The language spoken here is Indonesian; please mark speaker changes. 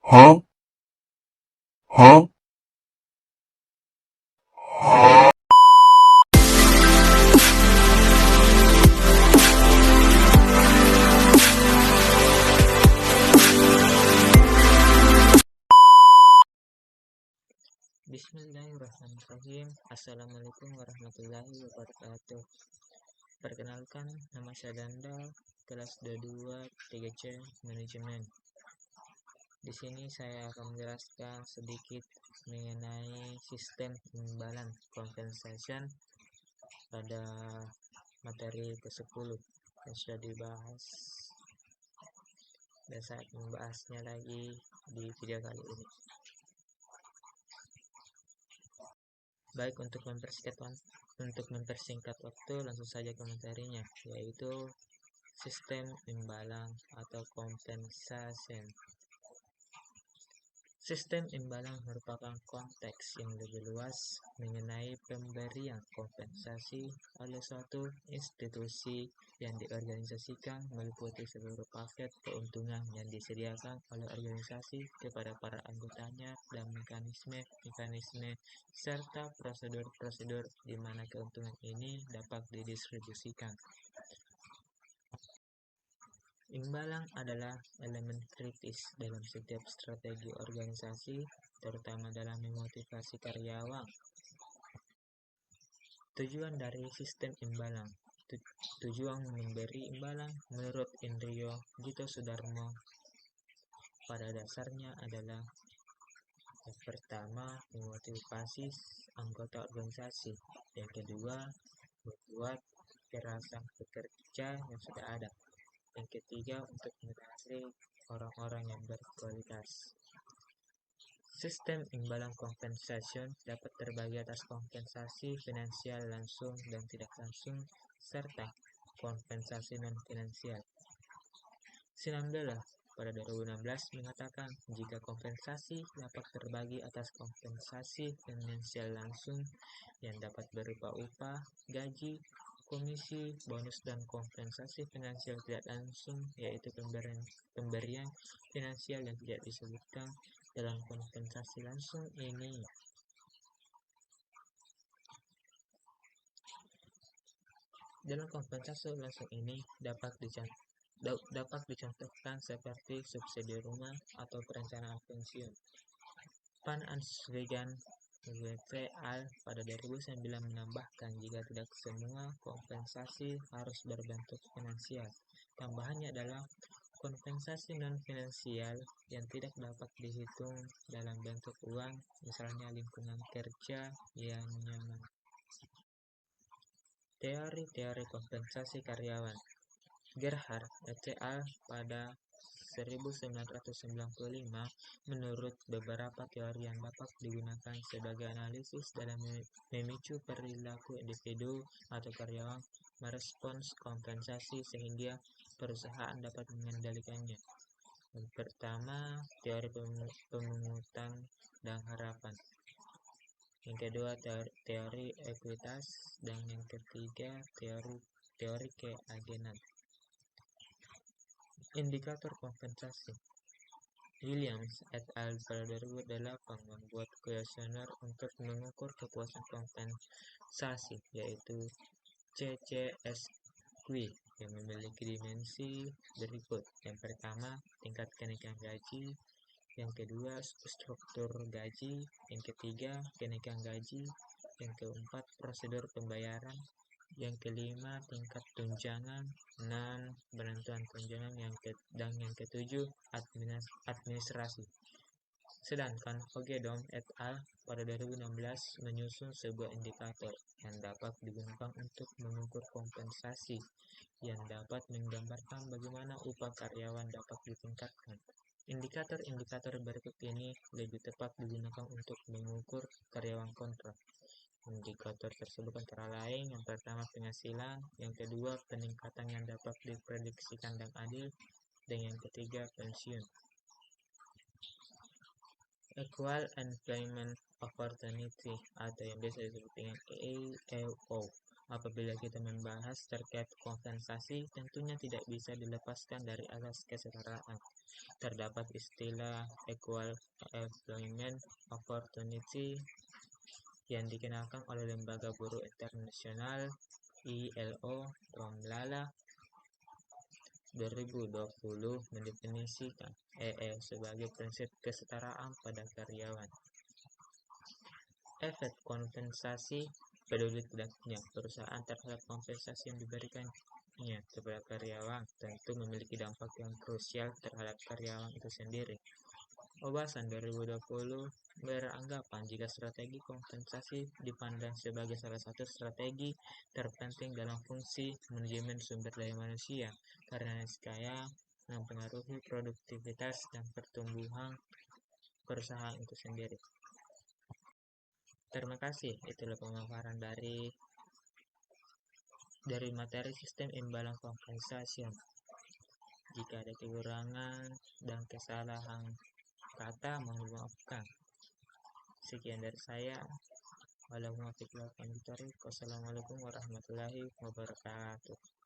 Speaker 1: Huh? Huh?
Speaker 2: Bismillahirrahmanirrahim. Assalamualaikum warahmatullahi wabarakatuh. Perkenalkan, nama saya Danda, kelas 22 3C Manajemen. Di sini saya akan menjelaskan sedikit mengenai sistem imbalan compensation pada materi ke-10 yang sudah dibahas, dan saya akan membahasnya lagi di video kali ini. Baik, untuk mempersingkat waktu, langsung saja ke materinya, yaitu sistem imbalan atau compensation. Sistem imbalan merupakan konteks yang lebih luas mengenai pemberian kompensasi oleh suatu institusi yang diorganisasikan, meliputi seluruh paket keuntungan yang disediakan oleh organisasi kepada para anggotanya, dan mekanisme serta prosedur-prosedur di mana keuntungan ini dapat didistribusikan. Imbalan adalah elemen kritis dalam setiap strategi organisasi, terutama dalam memotivasi karyawan. Tujuan dari sistem imbalan. Tujuan memberi imbalan menurut Indrio Gito Sudarmo pada dasarnya adalah: yang pertama, memotivasi anggota organisasi; yang kedua, membuat rasa bekerja yang sudah ada; yang ketiga, untuk menarik orang-orang yang berkualitas. Sistem imbalan compensation dapat terbagi atas kompensasi finansial langsung dan tidak langsung, serta kompensasi non-finansial. Sinambela pada 2016 mengatakan jika kompensasi dapat terbagi atas kompensasi finansial langsung yang dapat berupa upah, gaji, komisi, bonus, dan kompensasi finansial tidak langsung, yaitu pemberian finansial yang tidak disebutkan dalam kompensasi langsung ini. Dalam kompensasi langsung ini dapat dicontohkan seperti subsidi rumah atau perencanaan pensiun. Pan Answegan WT Al pada 2009 menambahkan jika tidak semua kompensasi harus berbentuk finansial. Tambahannya adalah kompensasi non-finansial yang tidak dapat dihitung dalam bentuk uang, misalnya lingkungan kerja yang nyaman. Teori kompensasi karyawan. Gerhard et al. Pada 1995 menurut beberapa teori yang dapat digunakan sebagai analisis dalam memicu perilaku individu atau karyawan merespons kompensasi sehingga perusahaan dapat mengendalikannya. Yang pertama, teori pemungutan dan harapan. Yang kedua, teori ekuitas, dan yang ketiga, teori keagenan. Indikator kompensasi. Williams et al. Pada 2008 membuat kuesioner untuk mengukur kepuasan kompensasi, yaitu CCSQ, yang memiliki dimensi berikut. Yang pertama, tingkat kenaikan gaji; yang kedua, struktur gaji; yang ketiga, kenaikan gaji; yang keempat, prosedur pembayaran; yang kelima, tingkat tunjangan; 6, penentuan tunjangan; dan yang ketujuh, administrasi. Sedangkan Hogedom et al. Pada 2016 menyusun sebuah indikator yang dapat digunakan untuk mengukur kompensasi, yang dapat menggambarkan bagaimana upah karyawan dapat ditingkatkan. Indikator berikut ini lebih tepat digunakan untuk mengukur karyawan kontrak. Indikator tersebut antara lain: yang pertama, penghasilan; yang kedua, peningkatan yang dapat diprediksikan dan adil; dan yang ketiga, pensiun. Equal Employment Opportunity atau yang biasa disebut dengan EEO Apabila kita membahas terkait kompensasi, tentunya tidak bisa dilepaskan dari asas kesetaraan. Terdapat istilah Equal Employment Opportunity yang dikenalkan oleh Lembaga Buruh Internasional ILO Ramallah 2020 mendefinisikan sebagai prinsip kesetaraan pada karyawan. Efek kompensasi peduli tidaknya perusahaan terhadap kompensasi yang diberikannya kepada karyawan tentu memiliki dampak yang krusial terhadap karyawan itu sendiri. Obasan 2020 beranggapan jika strategi kompensasi dipandang sebagai salah satu strategi terpenting dalam fungsi manajemen sumber daya manusia karena niscaya mempengaruhi produktivitas dan pertumbuhan perusahaan itu sendiri. Terima kasih, itulah pemaparan dari materi sistem imbalan kompensasi. Jika ada kekurangan dan kesalahan kata, mohon dimaafkan. Sekian dari saya. Wassalamualaikum warahmatullahi wabarakatuh.